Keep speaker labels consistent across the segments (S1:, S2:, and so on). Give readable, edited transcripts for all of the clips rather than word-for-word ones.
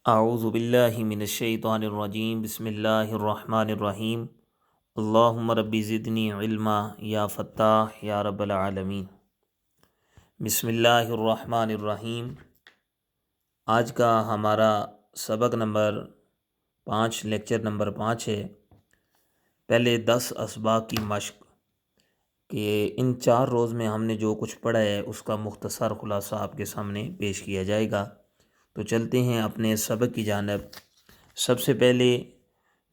S1: اعوذ باللہ من الشیطان الرجیم بسم اللہ الرحمن الرحیم اللہم ربی زدنی علما یا فتاح یا رب العالمین۔ بسم اللہ الرحمن الرحیم۔ آج کا ہمارا سبق نمبر 5 لیکچر نمبر 5 ہے۔ پہلے 10 اسباق کی مشق کہ ان 4 روز میں ہم نے جو کچھ پڑھا ہے اس کا مختصر خلاصہ آپ کے سامنے پیش کیا جائے گا۔ تو چلتے ہیں اپنے سبق کی جانب۔ سب سے پہلے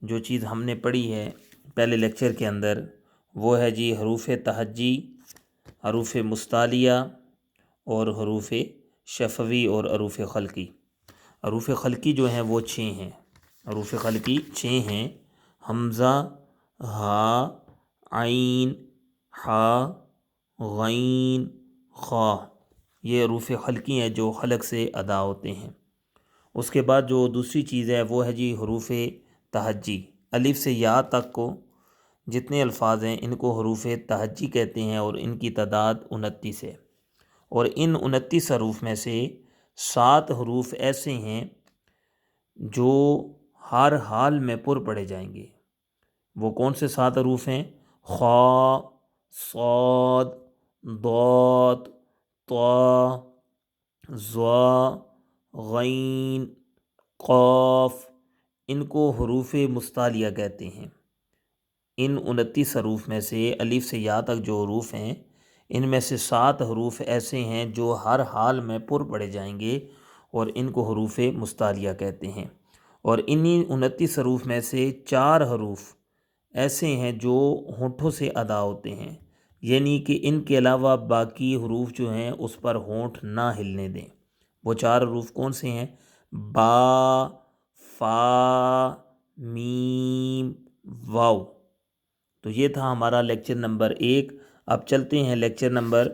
S1: جو چیز ہم نے پڑھی ہے پہلے لیکچر کے اندر وہ ہے جی حروف تہجی، حروف مستعلیہ اور حروف شفوی اور حروف خلقی۔ حروف خلقی جو ہیں وہ 6 ہیں۔ حروف خلقی 6 ہیں: حمزہ، ہا، عین، حا، غین، خا۔ یہ حروف خلقی ہیں جو خلق سے ادا ہوتے ہیں۔ اس کے بعد جو دوسری چیز ہے وہ ہے جی حروف تہجی۔ الف سے یا تک کو جتنے الفاظ ہیں ان کو حروف تہجی کہتے ہیں اور ان کی تعداد 29 ہے۔ اور ان 29 حروف میں سے 7 حروف ایسے ہیں جو ہر حال میں پر پڑھے جائیں گے۔ وہ کون سے 7 حروف ہیں؟ خا، صاد، ضاد، طا، ظا، غین، قاف۔ ان کو حروف مستعلیہ کہتے ہیں۔ ان 29 حروف میں سے الف سے یا تک جو حروف ہیں ان میں سے 7 حروف ایسے ہیں جو ہر حال میں پر پڑھے جائیں گے اور ان کو حروف مستعلیہ کہتے ہیں۔ اور انہی 29 حروف میں سے 4 حروف ایسے ہیں جو ہونٹوں سے ادا ہوتے ہیں، یعنی کہ ان کے علاوہ باقی حروف جو ہیں اس پر ہونٹ نہ ہلنے دیں۔ وہ 4 حروف کون سے ہیں؟ با، فا، میم، واو۔ تو یہ تھا ہمارا لیکچر نمبر 1۔ اب چلتے ہیں لیکچر نمبر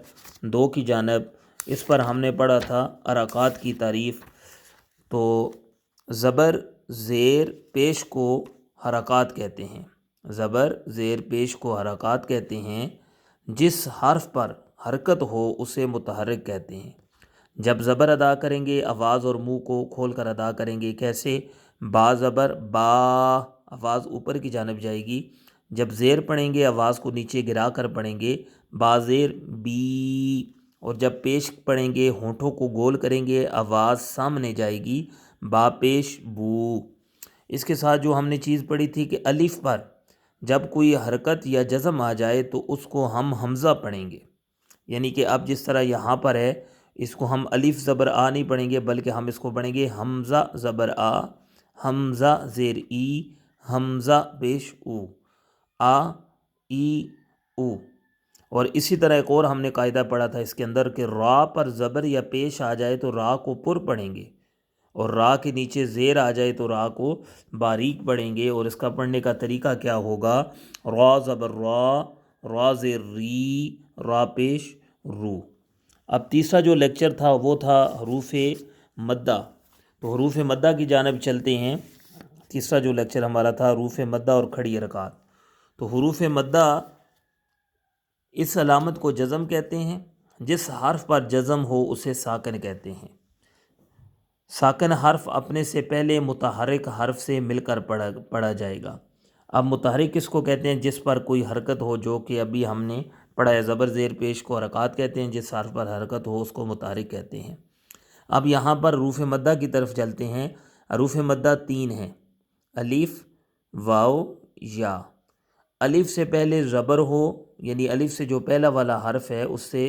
S1: 2 کی جانب۔ اس پر ہم نے پڑھا تھا حرکات کی تعریف۔ تو زبر زیر پیش کو حرکات کہتے ہیں۔ زبر زیر پیش کو حرکات کہتے ہیں۔ جس حرف پر حرکت ہو اسے متحرک کہتے ہیں۔ جب زبر ادا کریں گے آواز اور منہ کو کھول کر ادا کریں گے۔ کیسے؟ با زبر با، آواز اوپر کی جانب جائے گی۔ جب زیر پڑھیں گے آواز کو نیچے گرا کر پڑھیں گے، با زیر بی۔ اور جب پیش پڑھیں گے ہونٹوں کو گول کریں گے، آواز سامنے جائے گی، با پیش بو۔ اس کے ساتھ جو ہم نے چیز پڑھی تھی کہ الف پر جب کوئی حرکت یا جزم آ جائے تو اس کو ہم حمزہ پڑھیں گے، یعنی کہ اب جس طرح یہاں پر ہے اس کو ہم الف زبر آ نہیں پڑھیں گے بلکہ ہم اس کو پڑھیں گے حمزہ زبر آ، حمزہ زیر ای، حمزہ پیش او، آ ای او۔ اور اسی طرح ایک اور ہم نے قاعدہ پڑھا تھا اس کے اندر کہ را پر زبر یا پیش آ جائے تو را کو پر پڑھیں گے، اور را کے نیچے زیر آ جائے تو را کو باریک پڑھیں گے۔ اور اس کا پڑھنے کا طریقہ کیا ہوگا؟ را زبر را، را زیر ری، را پیش رو۔ اب تیسرا جو لیکچر تھا وہ تھا حروف مدہ۔ تو حروف مدہ کی جانب چلتے ہیں۔ تیسرا جو لیکچر ہمارا تھا حروف مدہ اور کھڑی حرکات۔ تو حروف مدہ اس علامت کو جزم کہتے ہیں۔ جس حرف پر جزم ہو اسے ساکن کہتے ہیں۔ ساکن حرف اپنے سے پہلے متحرک حرف سے مل کر پڑھا جائے گا۔ اب متحرک کس کو کہتے ہیں؟ جس پر کوئی حرکت ہو، جو کہ ابھی ہم نے پڑھا ہے زبر زیر پیش کو حرکات کہتے ہیں، جس حرف پر حرکت ہو اس کو متحرک کہتے ہیں۔ اب یہاں پر حروف مدہ کی طرف چلتے ہیں۔ حروف مدہ 3 ہیں: الف، واو، یا۔ الف سے پہلے زبر ہو، یعنی الف سے جو پہلا والا حرف ہے اس سے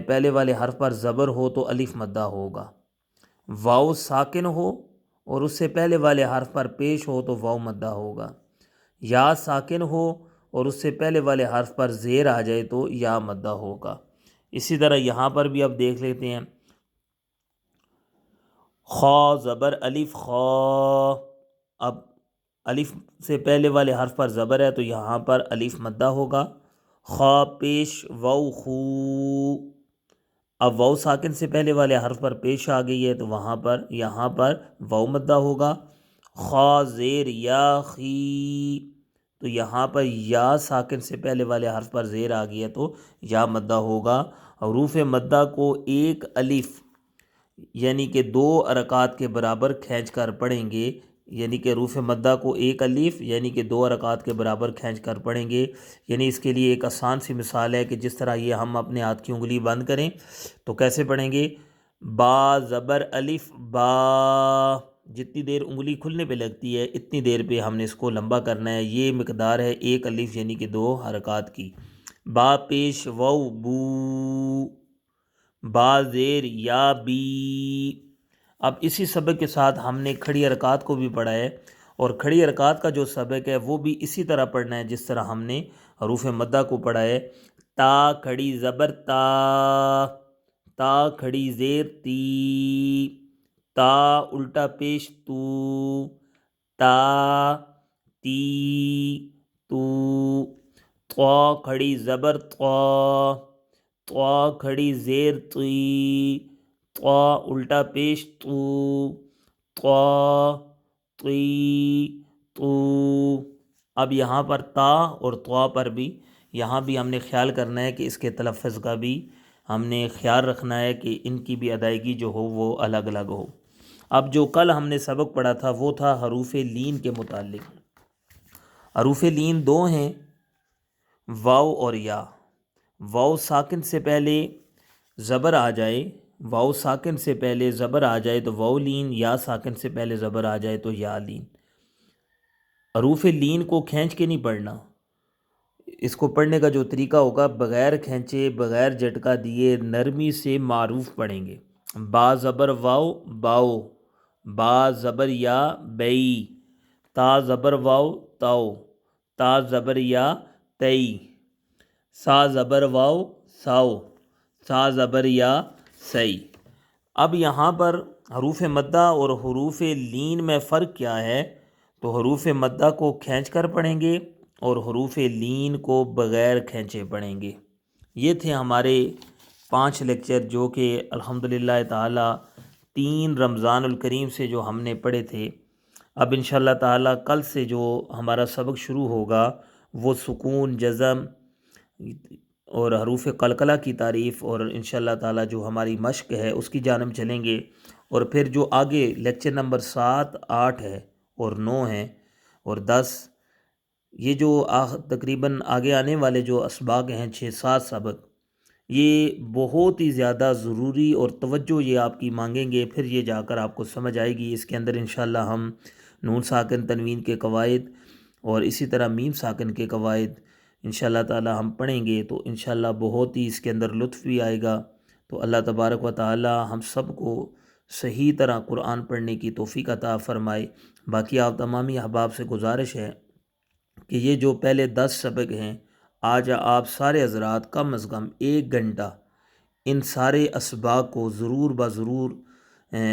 S1: پہلے والے حرف پر زبر ہو تو الف مدہ ہوگا۔ واو ساکن ہو اور اس سے پہلے والے حرف پر پیش ہو تو واو مدہ ہوگا۔ یا ساکن ہو اور اس سے پہلے والے حرف پر زیر آ جائے تو یا مدہ ہوگا۔ اسی طرح یہاں پر بھی اب دیکھ لیتے ہیں۔ خا زبر الف خا، اب الف سے پہلے والے حرف پر زبر ہے تو یہاں پر الف مدہ ہوگا۔ خا پیش واو خو، اب واو ساکن سے پہلے والے حرف پر پیش آ گئی ہے تو یہاں پر واو مدہ ہوگا۔ خا زیر یا خی، تو یہاں پر یا ساکن سے پہلے والے حرف پر زیر آ گئی ہے تو یا مدہ ہوگا۔ حروف مدہ کو ایک الف یعنی کہ 2 حرکات کے برابر کھینچ کر پڑھیں گے، یعنی کہ حروف مدہ کو ایک الف یعنی کہ 2 حرکات کے برابر کھینچ کر پڑھیں گے۔ یعنی اس کے لیے ایک آسان سی مثال ہے کہ جس طرح یہ ہم اپنے ہاتھ کی انگلی بند کریں تو کیسے پڑھیں گے؟ با زبر الف با، جتنی دیر انگلی کھلنے پہ لگتی ہے اتنی دیر پہ ہم نے اس کو لمبا کرنا ہے۔ یہ مقدار ہے ایک الف یعنی کہ 2 حرکات کی۔ با پیش وو بو، با زیر یا بی۔ اب اسی سبق کے ساتھ ہم نے کھڑی حرکات کو بھی پڑھا ہے، اور کھڑی حرکات کا جو سبق ہے وہ بھی اسی طرح پڑھنا ہے جس طرح ہم نے حروف مدہ کو پڑھا ہے۔ تا کھڑی زبر تا، تا کھڑی زیر تی، تا الٹا پیش تو، تا تی تو، طا کھڑی زبر طا، طا کھڑی زیر تی، طا الٹا پیش تو، طا تی تو۔ اب یہاں پر تا اور طا پر بھی یہاں بھی ہم نے خیال کرنا ہے کہ اس کے تلفظ کا بھی ہم نے خیال رکھنا ہے کہ ان کی بھی ادائیگی جو ہو وہ الگ الگ ہو۔ اب جو کل ہم نے سبق پڑھا تھا وہ تھا حروف لین کے متعلق۔ حروف لین 2 ہیں، واو اور یا۔ واو ساکن سے پہلے زبر آ جائے، واو ساکن سے پہلے زبر آ جائے تو واو لین، یا ساکن سے پہلے زبر آ جائے تو یا لین۔ حروف لین کو کھینچ کے نہیں پڑھنا، اس کو پڑھنے کا جو طریقہ ہوگا بغیر کھینچے بغیر جھٹکا دیے نرمی سے معروف پڑھیں گے۔ با زبر واو باؤ، با زبر یا بئی، تا زبر واو تاؤ، تا زبر یا تئی، سا زبر واو ساؤ، سا زبر یا سئی۔ اب یہاں پر حروف مدہ اور حروف لین میں فرق کیا ہے؟ تو حروف مدہ کو کھینچ کر پڑھیں گے اور حروف لین کو بغیر کھینچے پڑھیں گے۔ یہ تھے ہمارے 5 لیکچر جو کہ الحمدللہ تعالی 3 رمضان الکریم سے جو ہم نے پڑھے تھے۔ اب انشاءاللہ تعالی کل سے جو ہمارا سبق شروع ہوگا وہ سکون، جزم اور حروف قلقلہ کی تعریف، اور انشاءاللہ تعالی جو ہماری مشق ہے اس کی جانب چلیں گے۔ اور پھر جو آگے لیکچر نمبر 7، 8 ہے اور 9 ہے اور 10، یہ جو تقریباً آگے آنے والے جو اسباق ہیں 6-7 سبق، یہ بہت ہی زیادہ ضروری اور توجہ یہ آپ کی مانگیں گے، پھر یہ جا کر آپ کو سمجھ آئے گی۔ اس کے اندر انشاءاللہ ہم نون ساکن تنوین کے قواعد اور اسی طرح میم ساکن کے قواعد انشاءاللہ تعالی ہم پڑھیں گے، تو انشاءاللہ بہت ہی اس کے اندر لطف بھی آئے گا۔ تو اللہ تبارک و تعالی ہم سب کو صحیح طرح قرآن پڑھنے کی توفیق عطا فرمائے۔ باقی آپ تمامی احباب سے گزارش ہے کہ یہ جو پہلے 10 سبق ہیں، آج آپ سارے حضرات کم از کم 1 گھنٹہ ان سارے اسباق کو ضرور بضرور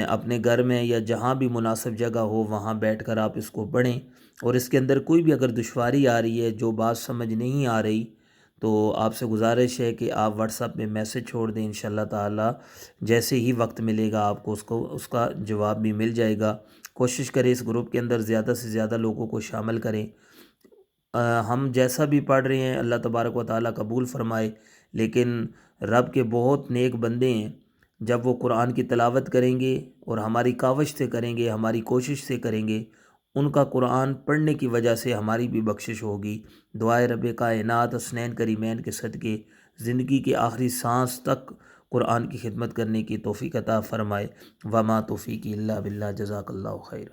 S1: اپنے گھر میں یا جہاں بھی مناسب جگہ ہو وہاں بیٹھ کر آپ اس کو پڑھیں، اور اس کے اندر کوئی بھی اگر دشواری آ رہی ہے، جو بات سمجھ نہیں آ رہی، تو آپ سے گزارش ہے کہ آپ واٹس ایپ میں میسج چھوڑ دیں، انشاءاللہ تعالی جیسے ہی وقت ملے گا آپ کو اس کا جواب بھی مل جائے گا۔ کوشش کریں اس گروپ کے اندر زیادہ سے زیادہ لوگوں کو شامل کریں۔ ہم جیسا بھی پڑھ رہے ہیں اللہ تبارک و تعالی قبول فرمائے، لیکن رب کے بہت نیک بندے ہیں، جب وہ قرآن کی تلاوت کریں گے اور ہماری کاوش سے کریں گے، ہماری کوشش سے کریں گے، ان کا قرآن پڑھنے کی وجہ سے ہماری بھی بخشش ہوگی۔ دعائے رب کائنات حسنین کریمین کے صدقے زندگی کے آخری سانس تک قرآن کی خدمت کرنے کی توفیق عطا فرمائے۔ وما توفیقی الا باللہ، جزاک اللہ خیر۔